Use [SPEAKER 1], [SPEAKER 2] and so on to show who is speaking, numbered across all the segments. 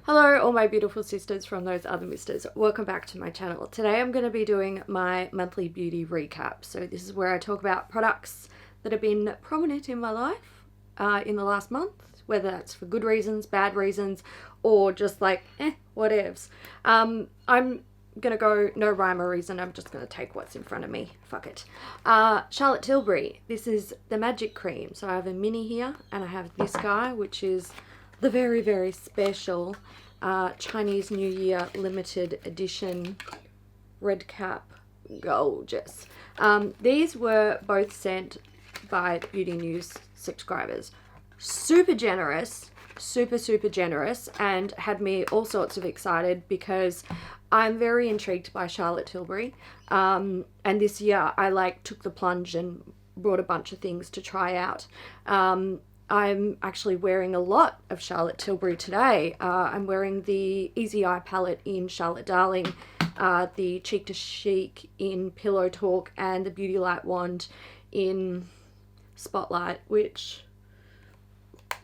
[SPEAKER 1] Hello all my beautiful sisters from those other misters. Welcome back to my channel. Today I'm going to be doing my monthly beauty recap. So this is where I talk about products that have been prominent in my life in the last month, whether that's for good reasons, bad reasons, or just like whatevs. I'm gonna go no rhyme or reason. I'm just gonna take what's in front of me. Fuck it. Charlotte Tilbury. This is the Magic Cream. So I have a mini here and I have this guy, which is the very, very special Chinese New Year limited edition red cap. Gorgeous. These were both sent by Beauty News subscribers. Super generous, super generous, and had me all sorts of excited because I'm very intrigued by Charlotte Tilbury. And this year I took the plunge and brought a bunch of things to try out. I'm actually wearing a lot of Charlotte Tilbury today. I'm wearing the Easy Eye palette in Charlotte Darling, the Cheek to Chic in Pillow Talk, and the Beauty Light Wand in Spotlight, which,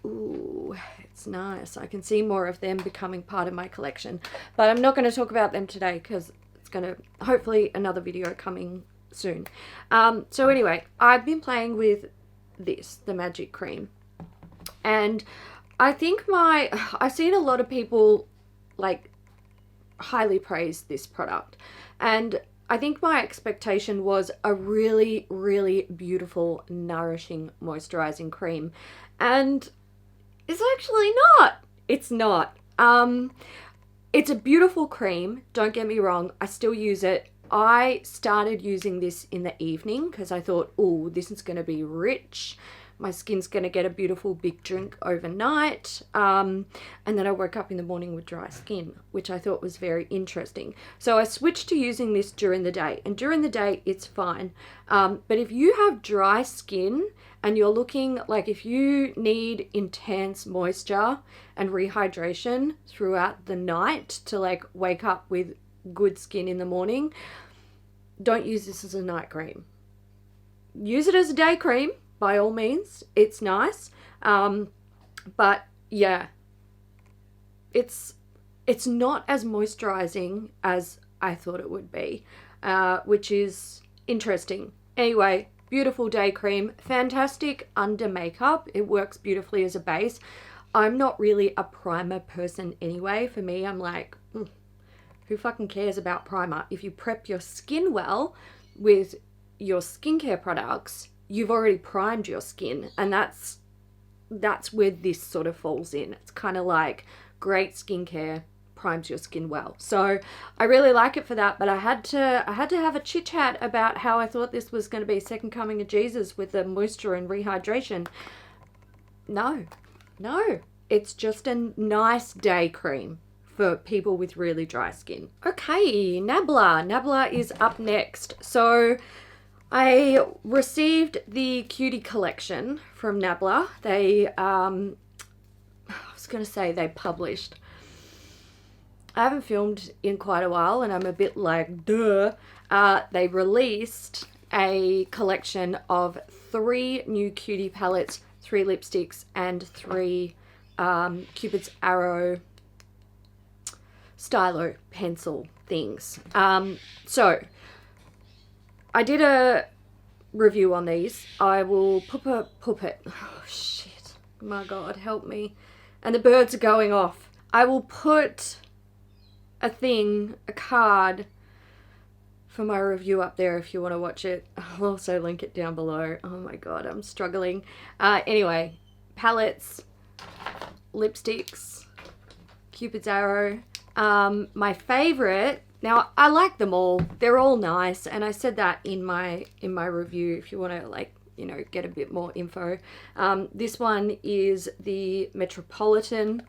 [SPEAKER 1] ooh, it's nice. I can see more of them becoming part of my collection, but I'm not going to talk about them today because it's going to, hopefully another video coming soon. So anyway, I've been playing with this, the Magic Cream. And I think I've seen a lot of people highly praise this product. And I think my expectation was a really, really beautiful, nourishing, moisturizing cream. And it's actually not. It's not. It's a beautiful cream. Don't get me wrong. I still use it. I started using this in the evening because I thought, oh, this is going to be rich. My skin's going to get a beautiful big drink overnight. And then I woke up in the morning with dry skin, which I thought was very interesting. So I switched to using this during the day. And during the day, it's fine. But if you have dry skin and you're looking if you need intense moisture and rehydration throughout the night to wake up with good skin in the morning, don't use this as a night cream. Use it as a day cream. By all means, it's nice, but yeah, it's not as moisturizing as I thought it would be, which is interesting. Anyway, beautiful day cream, fantastic under makeup. It works beautifully as a base. I'm not really a primer person anyway. For me, I'm like, who fucking cares about primer? If you prep your skin well with your skincare products, you've already primed your skin, and that's where this sort of falls in. It's kind of like great skincare primes your skin well. So I really like it for that, but I had to have a chit chat about how I thought this was going to be second coming of Jesus with the moisture and rehydration. No, it's just a nice day cream for people with really dry skin. Okay, Nabla is up next. So I received the Cutie collection from Nabla. They, I was going to say they published. I haven't filmed in quite a while and I'm a bit like, duh. They released a collection of 3 new Cutie palettes, 3 lipsticks, and 3 Cupid's Arrow stylo pencil things. So I did a review on these. I will poop it. Oh shit. My God, help me. And the birds are going off. I will put a card for my review up there if you want to watch it. I'll also link it down below. Oh my God, I'm struggling. Anyway, palettes, lipsticks, Cupid's Arrow. My favorite, now I like them all. They're all nice, and I said that in my review if you want to get a bit more info. This one is the Metropolitan.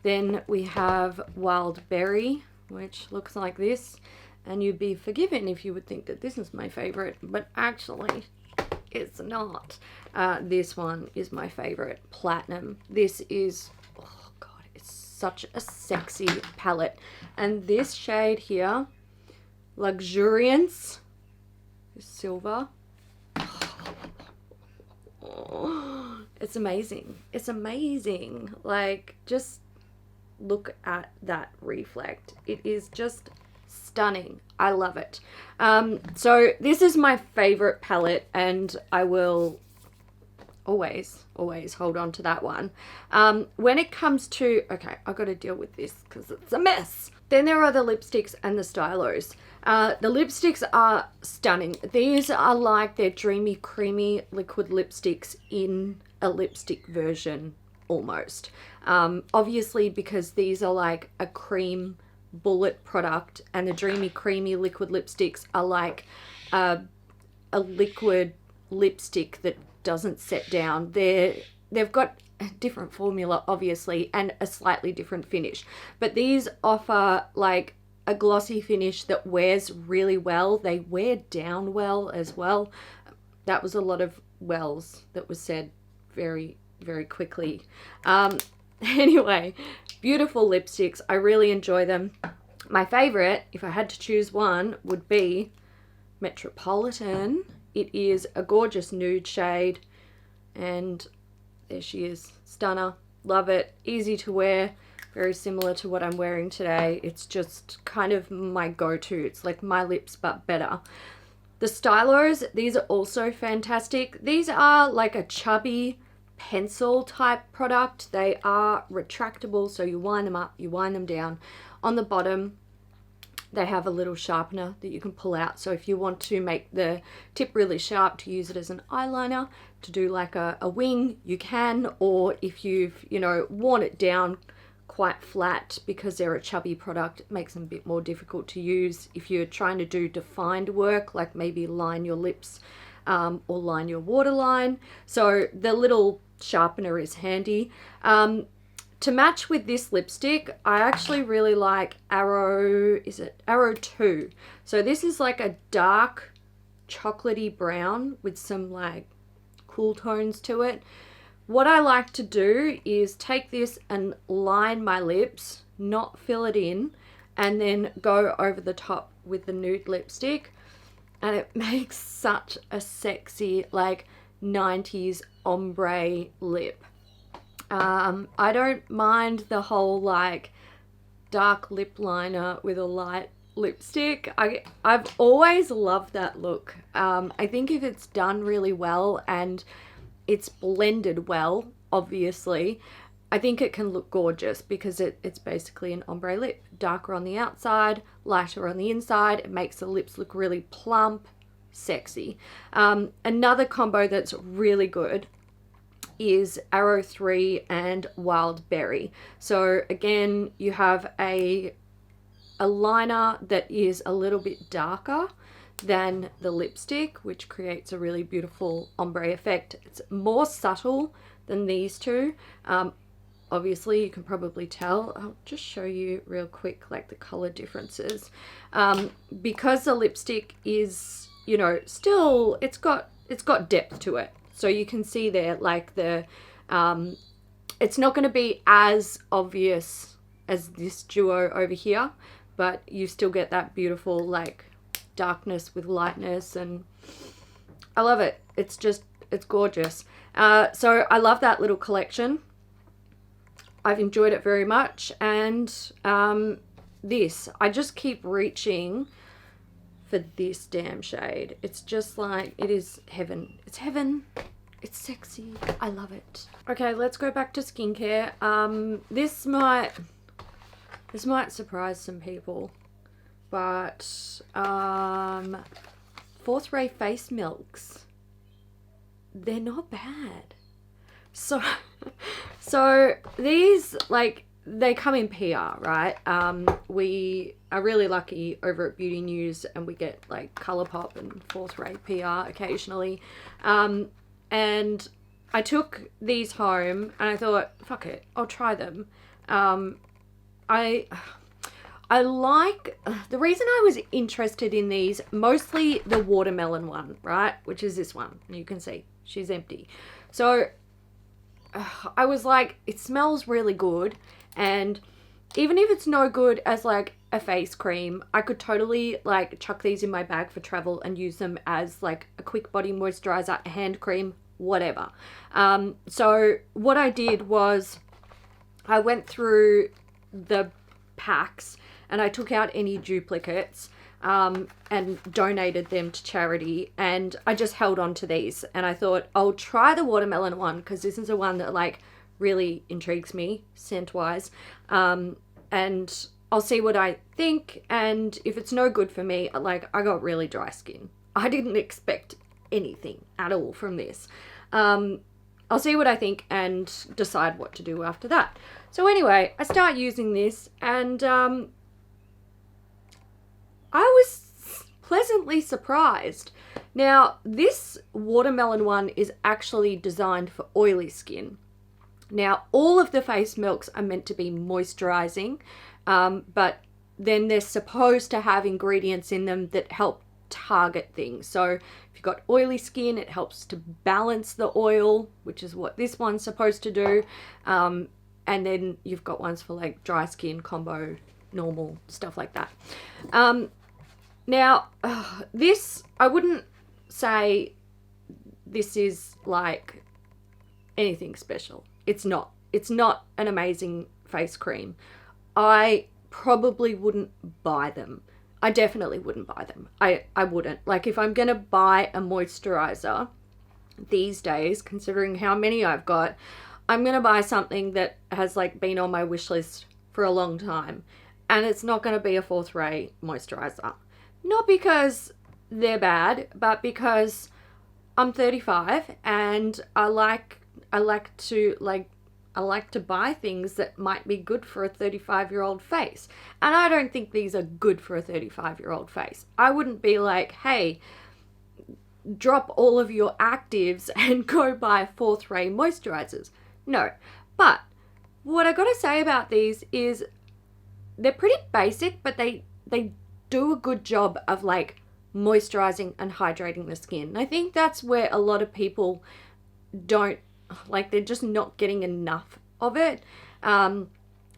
[SPEAKER 1] Then we have Wild Berry, which looks like this, and you'd be forgiven if you would think that this is my favorite, but actually it's not. This one is my favorite, Platinum. This is, oh God, it's such a sexy palette. And this shade here, Luxuriance, is silver. Oh, it's amazing. It's amazing. Just look at that reflect. It is just stunning. I love it. So this is my favorite palette, and I will always hold on to that one. When it comes to, okay, I've got to deal with this because it's a mess. Then there are the lipsticks and the stylos. The lipsticks are stunning. These are like they're dreamy, creamy liquid lipsticks in a lipstick version almost. Obviously, because these are like a cream bullet product, and the dreamy, creamy liquid lipsticks are like a liquid lipstick that doesn't set down. They've got a different formula, obviously, and a slightly different finish. But these offer like a glossy finish that wears really well. They wear down well as well. That was a lot of wells that was said very, very quickly. Anyway, beautiful lipsticks. I really enjoy them. My favorite, if I had to choose one, would be Metropolitan. It is a gorgeous nude shade, and there she is. Stunner. Love it. Easy to wear. Very similar to what I'm wearing today. It's just kind of my go-to. It's like my lips, but better. The stylos, these are also fantastic. These are like a chubby pencil type product. They are retractable, so you wind them up, you wind them down. On the bottom, they have a little sharpener that you can pull out. So if you want to make the tip really sharp to use it as an eyeliner, to do like a wing, you can. Or if you've, you know, worn it down quite flat because they're a chubby product, it makes them a bit more difficult to use. If you're trying to do defined work, like maybe line your lips or line your waterline. So the little sharpener is handy. To match with this lipstick, I actually really like Arrow 2. So this is like a dark chocolatey brown with some like cool tones to it. What I like to do is take this and line my lips, not fill it in, and then go over the top with the nude lipstick. And it makes such a sexy like 90s ombre lip. I don't mind the whole like dark lip liner with a light lipstick. I've always loved that look. I think if it's done really well and it's blended well, obviously, I think it can look gorgeous because it's basically an ombre lip. Darker on the outside, lighter on the inside. It makes the lips look really plump, sexy. Another combo that's really good is Arrow 3 and Wild Berry. So again, you have a liner that is a little bit darker than the lipstick, which creates a really beautiful ombre effect. It's more subtle than these two. Obviously, you can probably tell. I'll just show you real quick like the color differences. Because the lipstick is, you know, still it's got depth to it. So you can see there like the it's not going to be as obvious as this duo over here, but you still get that beautiful like darkness with lightness, and I love it. It's gorgeous. So I love that little collection. I've enjoyed it very much, and this, I just keep reaching for this damn shade. It's just like, it is heaven. It's heaven. It's sexy. I love it. Okay, let's go back to skincare. This might surprise some people, but Fourth Ray face milks, they're not bad. So these, like, they come in PR, right? We are really lucky over at Beauty News, and we get like Colourpop and Fourth Ray PR occasionally. And I took these home and I thought, fuck it, I'll try them. I like, the reason I was interested in these, mostly the watermelon one, right? Which is this one. You can see she's empty. So I was like, it smells really good. And even if it's no good as like a face cream, I could totally like chuck these in my bag for travel and use them as like a quick body moisturizer, a hand cream, whatever. So what I did was I went through the packs and I took out any duplicates and donated them to charity, and I just held on to these, and I thought I'll try the watermelon one because this is the one that like really intrigues me scent wise, and I'll see what I think, and if it's no good for me, like I got really dry skin. I didn't expect anything at all from this. I'll see what I think and decide what to do after that. So anyway, I start using this, and I was pleasantly surprised. Now, this watermelon one is actually designed for oily skin. Now, all of the face milks are meant to be moisturizing, but then they're supposed to have ingredients in them that help target things. So if you've got oily skin, it helps to balance the oil, which is what this one's supposed to do. And then you've got ones for like dry skin, combo, normal, stuff like that. Now, this, I wouldn't say this is like anything special. It's not. It's not an amazing face cream. I probably wouldn't buy them. I definitely wouldn't buy them. I wouldn't. Like if I'm going to buy a moisturizer these days, considering how many I've got, I'm going to buy something that has like been on my wish list for a long time. And it's not going to be a fourth rate moisturizer. Not because they're bad, but because I'm 35 and I like to buy things that might be good for a 35-year-old face. And I don't think these are good for a 35-year-old face. I wouldn't be like, hey, drop all of your actives and go buy fourth rate moisturizers. No. But what I got to say about these is they're pretty basic, but they do a good job of like moisturizing and hydrating the skin. And I think that's where a lot of people don't, like, they're just not getting enough of it. And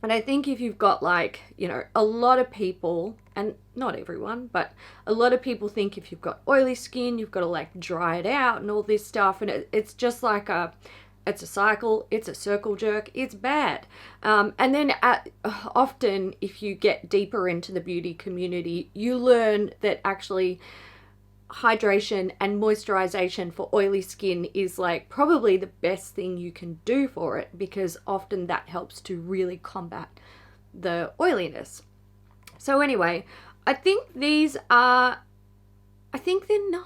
[SPEAKER 1] I think if you've got like, you know, a lot of people, and not everyone, but a lot of people think if you've got oily skin, you've got to like dry it out and all this stuff. And it's just like it's a cycle, it's a circle jerk, it's bad. And then often if you get deeper into the beauty community, you learn that actually hydration and moisturization for oily skin is like probably the best thing you can do for it, because often that helps to really combat the oiliness. So anyway, I think they're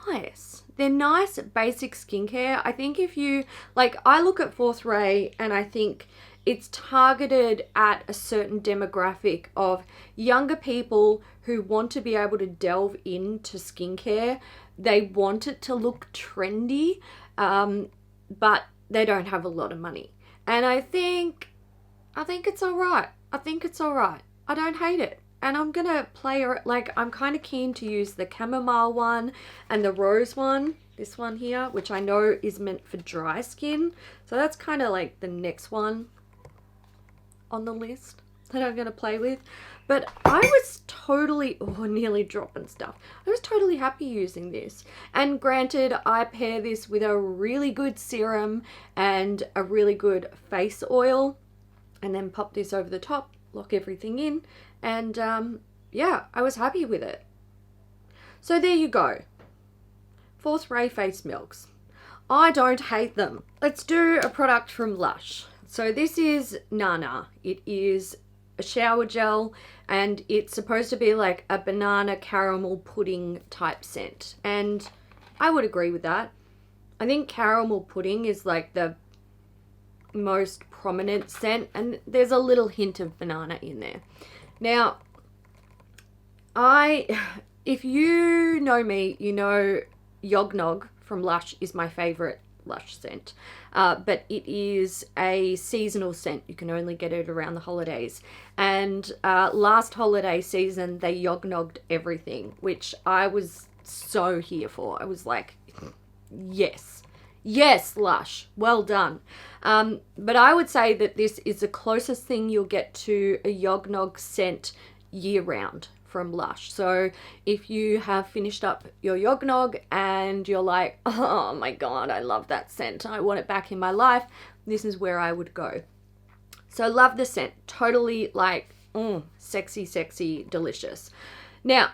[SPEAKER 1] nice. They're nice basic skincare. I think if you, like, I look at Fourth Ray and I think it's targeted at a certain demographic of younger people who want to be able to delve into skincare. They want it to look trendy, but they don't have a lot of money. And I think it's all right. I think it's all right. I don't hate it. And I'm going to play, like, I'm kind of keen to use the chamomile one and the rose one, this one here, which I know is meant for dry skin. So that's kind of like the next one on the list that I'm going to play with. But I was totally, nearly dropping stuff. I was totally happy using this. And granted, I pair this with a really good serum and a really good face oil, and then pop this over the top, lock everything in. And yeah, I was happy with it. So there you go. Fourth Ray face milks. I don't hate them. Let's do a product from Lush. So this is Nana. It is a shower gel, and it's supposed to be like a banana caramel pudding type scent. And I would agree with that. I think caramel pudding is like the most prominent scent, and there's a little hint of banana in there. Now, if you know me, you know Yognog from Lush is my favorite Lush scent, but it is a seasonal scent. You can only get it around the holidays. And last holiday season, they Yognogged everything, which I was so here for. I was like, yes, Lush, well done. But I would say that this is the closest thing you'll get to a Yognog scent year round from Lush. So if you have finished up your Yognog and you're like, oh my god, I love that scent, I want it back in my life, this is where I would go. So love the scent, totally like Sexy, sexy, delicious. Now,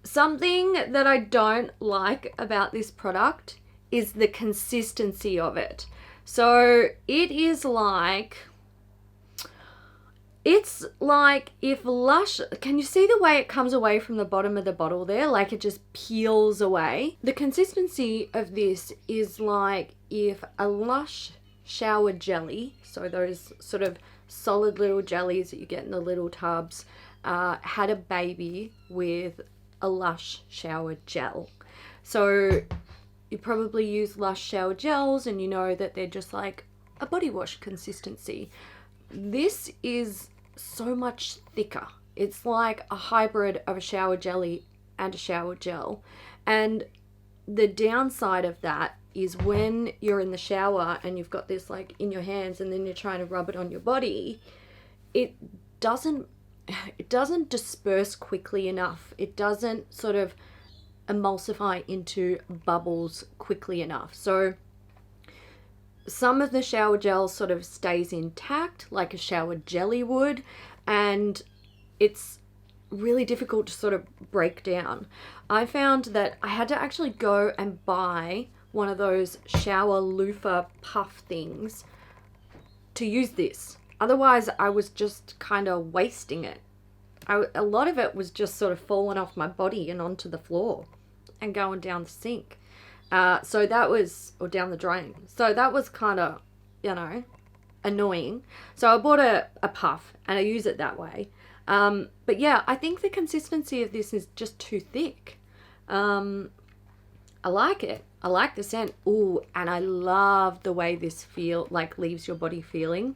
[SPEAKER 1] something that I don't like about this product is the consistency of it. So it is like, it's like if Lush, can you see the way it comes away from the bottom of the bottle there? Like it just peels away. The consistency of this is like if a Lush shower jelly, so those sort of solid little jellies that you get in the little tubs, had a baby with a Lush shower gel. So you probably use Lush shower gels and you know that they're just like a body wash consistency. This is so much thicker. It's like a hybrid of a shower jelly and a shower gel. And the downside of that is when you're in the shower and you've got this like in your hands and then you're trying to rub it on your body, it doesn't disperse quickly enough. It doesn't sort of emulsify into bubbles quickly enough. So some of the shower gel sort of stays intact like a shower jelly would, and it's really difficult to sort of break down. I found that I had to actually go and buy one of those shower loofah puff things to use this. Otherwise, I was just kind of wasting it. A lot of it was just sort of falling off my body and onto the floor and going down the sink. So that was, or down the drain. So that was kind of, annoying. So I bought a puff and I use it that way. But yeah, I think the consistency of this is just too thick. I like it. I like the scent. Ooh, and I love the way this leaves your body feeling.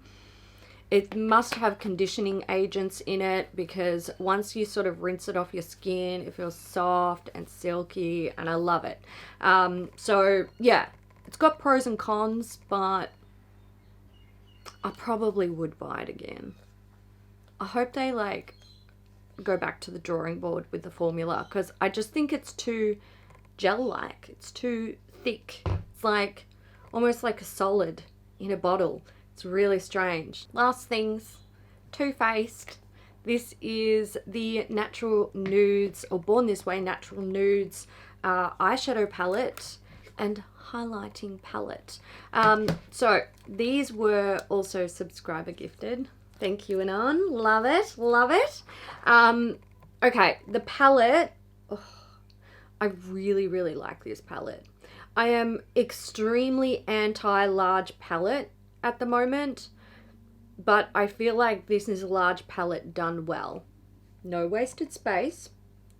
[SPEAKER 1] It must have conditioning agents in it because once you sort of rinse it off your skin, it feels soft and silky, and I love it. So yeah, it's got pros and cons, but I probably would buy it again. I hope they go back to the drawing board with the formula because I just think it's too gel-like. It's too thick. It's like almost like a solid in a bottle. It's really strange. Last things, Too Faced. This is the Natural Nudes, or Born This Way Natural Nudes eyeshadow palette and highlighting palette. So these were also subscriber gifted. Thank you, Anon. Love it. Love it. Okay, the palette. Oh, I really, really like this palette. I am extremely anti-large palette at the moment, but I feel like this is a large palette done well. No wasted space,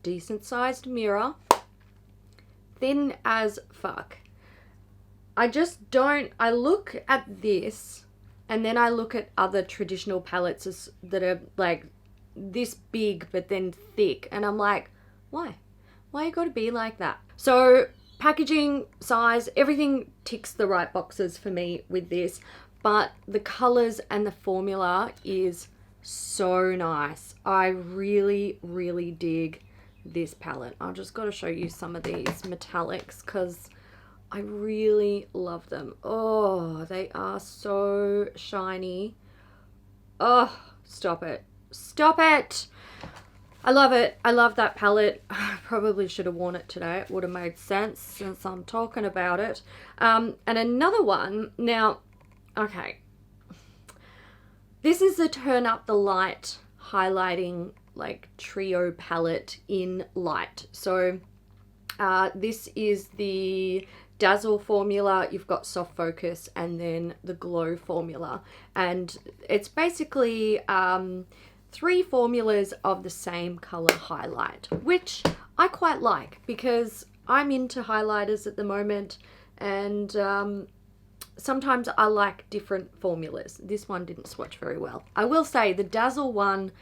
[SPEAKER 1] decent sized mirror, thin as fuck. I look at this and then I look at other traditional palettes that are like this big but then thick, and I'm like, why you gotta be like that? So packaging, size, everything ticks the right boxes for me with this. But the colors and the formula is so nice. I really, really dig this palette. I've just got to show you some of these metallics because I really love them. Oh, they are so shiny. Oh, stop it. Stop it. I love it. I love that palette. I probably should have worn it today. It would have made sense since I'm talking about it. And another one. Now, okay, this is the Turn Up the Light highlighting trio palette in light. So this is the Dazzle formula. You've got Soft Focus and then the Glow formula, and it's basically 3 formulas of the same color highlight, which I quite like because I'm into highlighters at the moment, and sometimes I like different formulas. This one didn't swatch very well. I will say the Dazzle one,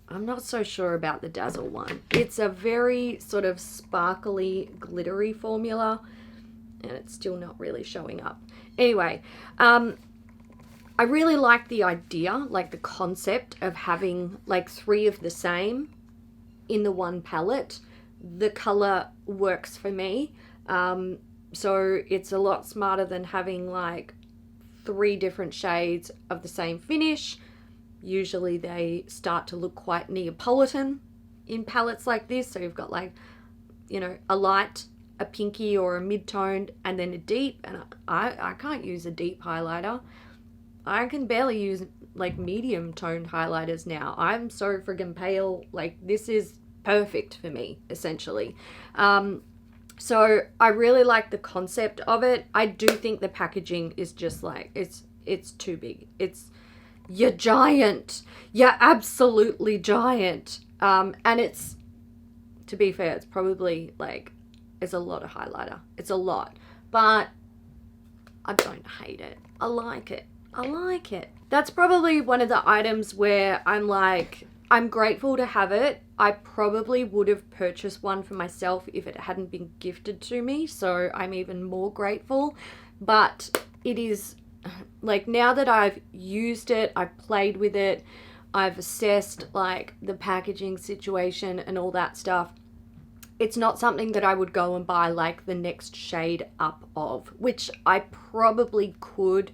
[SPEAKER 1] I'm not so sure about the Dazzle one. It's a very sort of sparkly, glittery formula, and it's still not really showing up. Anyway, I really like the idea, the concept of having 3 of the same in the one palette. The color works for me. So it's a lot smarter than having 3 different shades of the same finish. Usually they start to look quite Neapolitan in palettes like this. So you've got like, you know, a light, a pinky or a mid-toned, and then a deep. And I can't use a deep highlighter. I can barely use like medium toned highlighters now. I'm so friggin' pale. Like, this is perfect for me, essentially. So I really like the concept of it. I do think the packaging is just like, it's too big. You're giant. You're absolutely giant. And it's, to be fair, it's probably like, it's a lot of highlighter. It's a lot. But I don't hate it. I like it. I like it. That's probably one of the items where I'm like, I'm grateful to have it. I probably would have purchased one for myself if it hadn't been gifted to me. So I'm even more grateful. But it is like, now that I've used it, I've played with it, I've assessed like the packaging situation and all that stuff, it's not something that I would go and buy like the next shade up of, which I probably could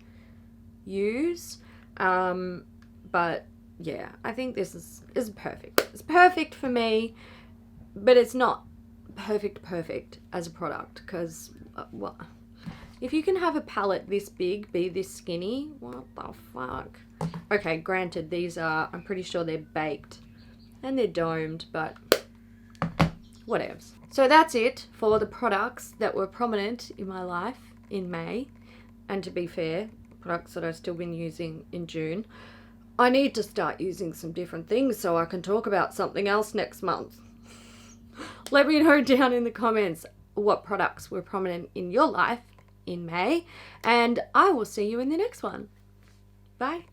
[SPEAKER 1] use. But yeah, I think this is perfect. It's perfect for me, but it's not perfect as a product, because what? If you can have a palette this big be this skinny, what the fuck? Okay, granted, these are, I'm pretty sure they're baked and they're domed, but whatevs. So that's it for the products that were prominent in my life in May. And to be fair, products that I've still been using in June. I need to start using some different things so I can talk about something else next month. Let me know down in the comments what products were prominent in your life in May, and I will see you in the next one. Bye.